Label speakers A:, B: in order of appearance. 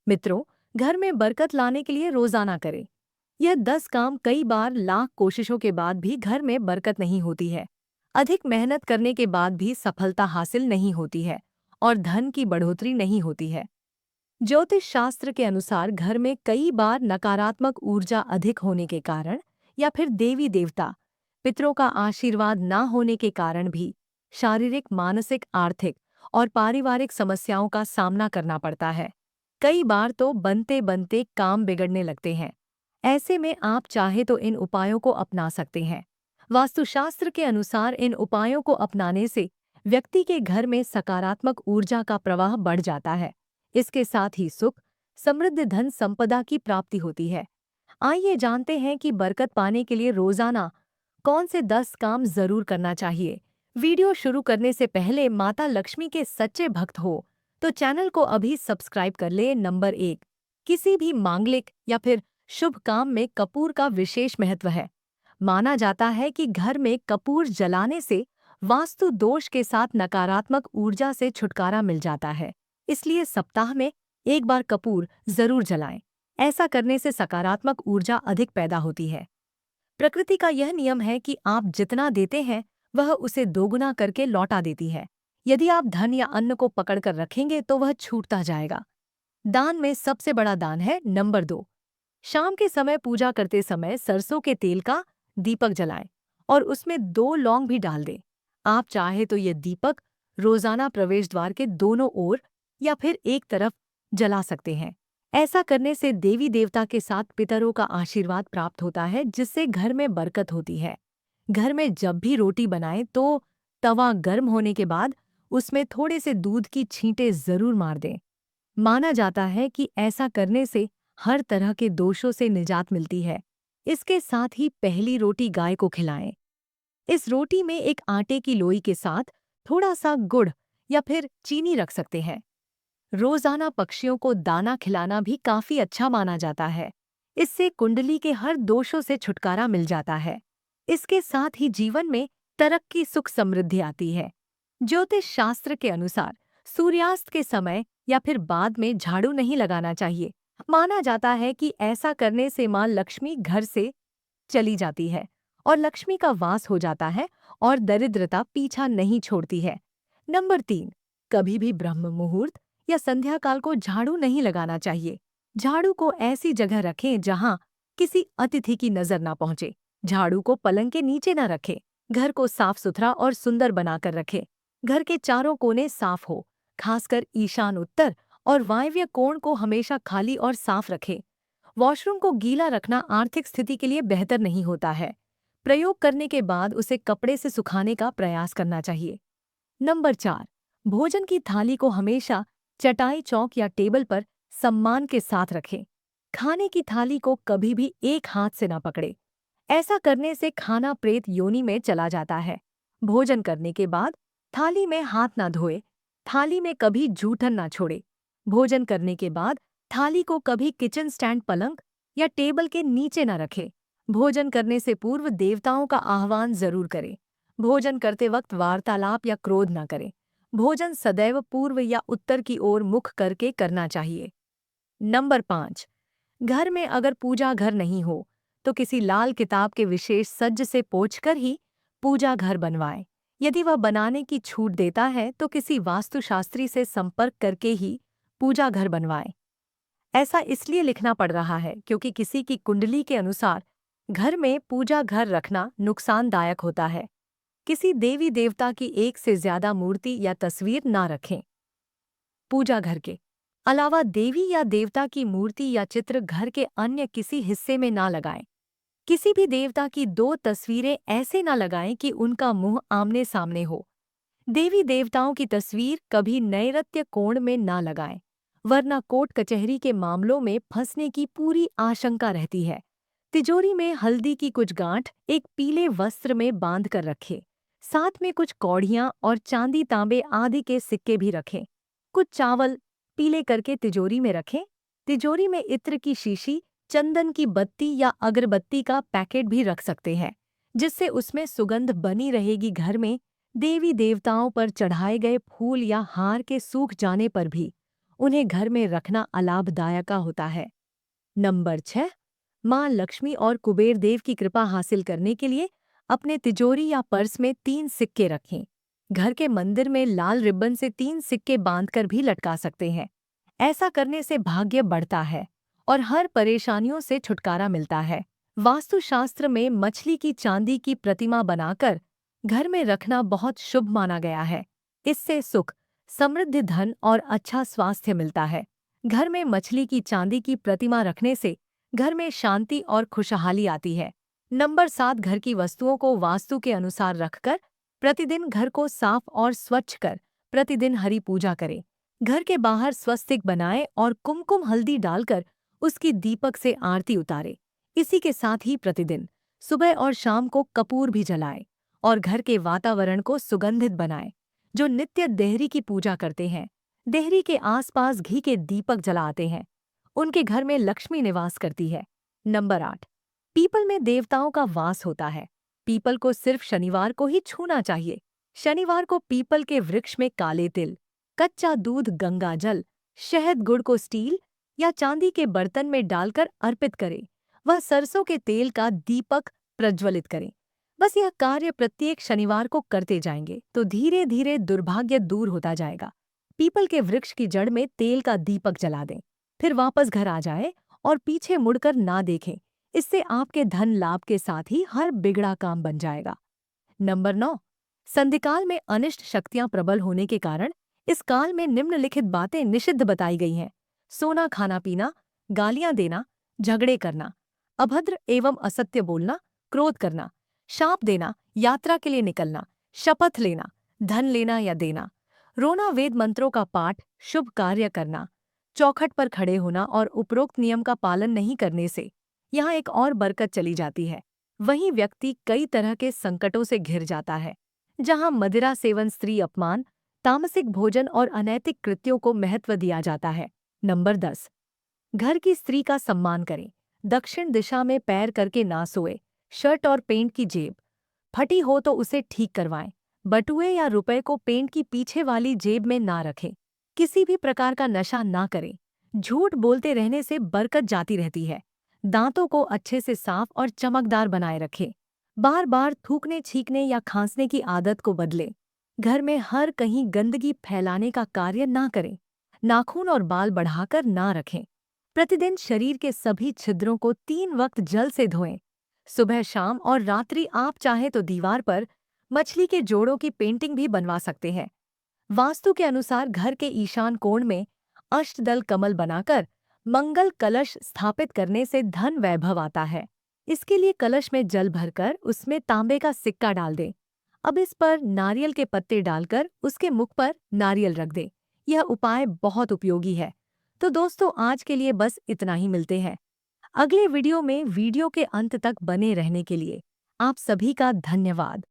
A: मित्रों, घर में बरकत लाने के लिए रोजाना करें। यह 10 काम कई बार लाख कोशिशों के बाद भी घर में बरकत नहीं होती है। अधिक मेहनत करने के बाद भी सफलता हासिल नहीं होती है और धन की बढ़ोतरी नहीं होती है। ज्योतिष शास्त्र के अनुसार घर में कई बार नकारात्मक ऊर्जा अधिक होने के कारण या फिर देवी देवता पितरों का आशीर्वाद न होने के कारण भी शारीरिक, मानसिक, आर्थिक और पारिवारिक समस्याओं का सामना करना पड़ता है। कई बार तो बनते बनते काम बिगड़ने लगते हैं। ऐसे में आप चाहे तो इन उपायों को अपना सकते हैं। वास्तुशास्त्र के अनुसार इन उपायों को अपनाने से व्यक्ति के घर में सकारात्मक ऊर्जा का प्रवाह बढ़ जाता है। इसके साथ ही सुख, समृद्ध, धन संपदा की प्राप्ति होती है। आइए जानते हैं कि बरकत पाने के लिए रोजाना कौन से 10 काम जरूर करना चाहिए। वीडियो शुरू करने से पहले माता लक्ष्मी के सच्चे भक्त हो तो चैनल को अभी सब्सक्राइब कर ले। नंबर 1, किसी भी मांगलिक या फिर शुभ काम में कपूर का विशेष महत्व है। माना जाता है कि घर में कपूर जलाने से वास्तु दोष के साथ नकारात्मक ऊर्जा से छुटकारा मिल जाता है। इसलिए सप्ताह में एक बार कपूर जरूर जलाएं। ऐसा करने से सकारात्मक ऊर्जा अधिक पैदा होती है। प्रकृति का यह नियम है कि आप जितना देते हैं वह उसे दोगुना करके लौटा देती है। यदि आप धन या अन्न को पकड़कर रखेंगे तो वह छूटता जाएगा। दान में सबसे बड़ा दान है नंबर 2। शाम के समय पूजा करते समय सरसों के तेल का दीपक जलाएं और उसमें 2 लौंग भी डाल दें। आप चाहे तो ये दीपक रोजाना प्रवेश द्वार के दोनों ओर या फिर एक तरफ जला सकते हैं। ऐसा करने से देवी देवता के साथ पितरों का आशीर्वाद प्राप्त होता है, जिससे घर में बरकत होती है। घर में जब भी रोटी बनाएं तो तवा गर्म होने के बाद उसमें थोड़े से दूध की छींटे जरूर मार दें। माना जाता है कि ऐसा करने से हर तरह के दोषों से निजात मिलती है। इसके साथ ही पहली रोटी गाय को खिलाएं। इस रोटी में एक आटे की लोई के साथ थोड़ा सा गुड़ या फिर चीनी रख सकते हैं। रोजाना पक्षियों को दाना खिलाना भी काफी अच्छा माना जाता है। इससे कुंडली के हर दोषों से छुटकारा मिल जाता है। इसके साथ ही जीवन में तरक्की, सुख, समृद्धि आती है। ज्योतिष शास्त्र के अनुसार सूर्यास्त के समय या फिर बाद में झाड़ू नहीं लगाना चाहिए। माना जाता है कि ऐसा करने से मां लक्ष्मी घर से चली जाती है और लक्ष्मी का वास हो जाता है और दरिद्रता पीछा नहीं छोड़ती है। नंबर 3, कभी भी ब्रह्म मुहूर्त या संध्या काल को झाड़ू नहीं लगाना चाहिए। झाड़ू को ऐसी जगह रखें जहां किसी अतिथि की नजर ना पहुंचे। झाड़ू को पलंग के नीचे न रखें। घर को साफ सुथरा और सुंदर बनाकर रखें। घर के चारों कोने साफ हो, खासकर ईशान, उत्तर और वायव्य कोण को हमेशा खाली और साफ रखें। वॉशरूम को गीला रखना आर्थिक स्थिति के लिए बेहतर नहीं होता है। प्रयोग करने के बाद उसे कपड़े से सुखाने का प्रयास करना चाहिए। नंबर 4, भोजन की थाली को हमेशा चटाई, चौक या टेबल पर सम्मान के साथ रखें। खाने की थाली को कभी भी एक हाथ से ना पकड़े। ऐसा करने से खाना प्रेत योनि में चला जाता है। भोजन करने के बाद थाली में हाथ ना धोए। थाली में कभी जूठन ना छोड़े। भोजन करने के बाद थाली को कभी किचन स्टैंड, पलंग या टेबल के नीचे न रखे। भोजन करने से पूर्व देवताओं का आह्वान जरूर करें। भोजन करते वक्त वार्तालाप या क्रोध न करें। भोजन सदैव पूर्व या उत्तर की ओर मुख करके करना चाहिए। नंबर 5, घर में अगर पूजा घर नहीं हो तो किसी लाल किताब के विशेष सज्ज से पोंछकर ही पूजा घर बनवाएं। यदि वह बनाने की छूट देता है तो किसी वास्तुशास्त्री से संपर्क करके ही पूजा घर बनवाएं। ऐसा इसलिए लिखना पड़ रहा है क्योंकि किसी की कुंडली के अनुसार घर में पूजा घर रखना नुकसानदायक होता है। किसी देवी देवता की एक से ज्यादा मूर्ति या तस्वीर ना रखें। पूजा घर के अलावा देवी या देवता की मूर्ति या चित्र घर के अन्य किसी हिस्से में ना लगाएं। किसी भी देवता की 2 तस्वीरें ऐसे ना लगाएं कि उनका मुंह आमने सामने हो। देवी देवताओं की तस्वीर कभी नैऋत्य कोण में ना लगाएं, वरना कोर्ट कचहरी के मामलों में फंसने की पूरी आशंका रहती है। तिजोरी में हल्दी की कुछ गांठ एक पीले वस्त्र में बांध कर रखें। साथ में कुछ कौड़ियां और चांदी, तांबे आदि के सिक्के भी रखें। कुछ चावल पीले करके तिजोरी में रखें। तिजोरी में इत्र की शीशी, चंदन की बत्ती या अगरबत्ती का पैकेट भी रख सकते हैं, जिससे उसमें सुगंध बनी रहेगी। घर में देवी देवताओं पर चढ़ाए गए फूल या हार के सूख जाने पर भी उन्हें घर में रखना अलाभदायक होता है। नंबर 6। माँ लक्ष्मी और कुबेर देव की कृपा हासिल करने के लिए अपने तिजोरी या पर्स में 3 सिक्के रखें। घर के मंदिर में लाल रिबन से 3 सिक्के बांधकर भी लटका सकते हैं। ऐसा करने से भाग्य बढ़ता है और हर परेशानियों से छुटकारा मिलता है। वास्तुशास्त्र में मछली की चांदी की प्रतिमा बनाकर घर में रखना बहुत शुभ माना गया है। इससे सुख, समृद्धि, धन और अच्छा स्वास्थ्य मिलता है। घर में मछली की चांदी की प्रतिमा रखने से घर में शांति और खुशहाली आती है। नंबर 7। घर की वस्तुओं को वास्तु के अनुसार रखकर प्रतिदिन घर को साफ और स्वच्छ कर प्रतिदिन हरि पूजा करें। घर के बाहर स्वस्तिक बनाएं और कुमकुम हल्दी डालकर उसकी दीपक से आरती उतारें। इसी के साथ ही प्रतिदिन सुबह और शाम को कपूर भी जलाएं और घर के वातावरण को सुगंधित बनाएं। जो नित्य देहरी की पूजा करते हैं, देहरी के आसपास घी के दीपक जलाते हैं, उनके घर में लक्ष्मी निवास करती है। नंबर 8। पीपल में देवताओं का वास होता है। पीपल को सिर्फ शनिवार को ही छूना चाहिए। शनिवार को पीपल के वृक्ष में काले तिल, कच्चा दूध, गंगा जल, शहद, गुड़ को स्टील या चांदी के बर्तन में डालकर अर्पित करें। वह सरसों के तेल का दीपक प्रज्वलित करें। बस यह कार्य प्रत्येक शनिवार को करते जाएंगे तो धीरे धीरे दुर्भाग्य दूर होता जाएगा। पीपल के वृक्ष की जड़ में तेल का दीपक जला दें, फिर वापस घर आ जाए और पीछे मुड़कर ना देखें। इससे आपके धन लाभ के साथ ही हर बिगड़ा काम बन जाएगा। नंबर 9। संधिकाल में अनिष्ट शक्तियां प्रबल होने के कारण इस काल में निम्नलिखित बातें निषिद्ध बताई गई हैं। सोना खाना पीना, गालियां देना, झगड़े करना, अभद्र एवं असत्य बोलना, क्रोध करना, शाप देना, यात्रा के लिए निकलना, शपथ लेना, धन लेना या देना, रोना, वेद मंत्रों का पाठ, शुभ कार्य करना, चौखट पर खड़े होना और उपरोक्त नियम का पालन नहीं करने से यहाँ एक और बरकत चली जाती है। वहीं व्यक्ति कई तरह के संकटों से घिर जाता है। जहाँ मदिरा सेवन, स्त्री अपमान, तामसिक भोजन और अनैतिक कृत्यों को महत्व दिया जाता है। नंबर 10। घर की स्त्री का सम्मान करें। दक्षिण दिशा में पैर करके ना सोए। शर्ट और पेंट की जेब फटी हो तो उसे ठीक करवाएं। बटुए या रुपए को पेंट की पीछे वाली जेब में ना रखें। किसी भी प्रकार का नशा ना करें। झूठ बोलते रहने से बरकत जाती रहती है। दांतों को अच्छे से साफ और चमकदार बनाए रखें। बार बार थूकने, छींकने या खांसने की आदत को बदलें। घर में हर कहीं गंदगी फैलाने का कार्य ना करें। नाखून और बाल बढ़ाकर ना रखें। प्रतिदिन शरीर के सभी छिद्रों को 3 वक्त जल से धोएं। सुबह, शाम और रात्रि। आप चाहे तो दीवार पर मछली के जोड़ों की पेंटिंग भी बनवा सकते हैं। वास्तु के अनुसार घर के ईशान कोण में अष्टदल कमल बनाकर मंगल कलश स्थापित करने से धन वैभव आता है। इसके लिए कलश में जल भरकर उसमें तांबे का सिक्का डाल दें। अब इस पर नारियल के पत्ते डालकर उसके मुख पर नारियल रख दें। यह उपाय बहुत उपयोगी है। तो दोस्तों, आज के लिए बस इतना ही। मिलते हैं अगले वीडियो में। वीडियो के अंत तक बने रहने के लिए आप सभी का धन्यवाद।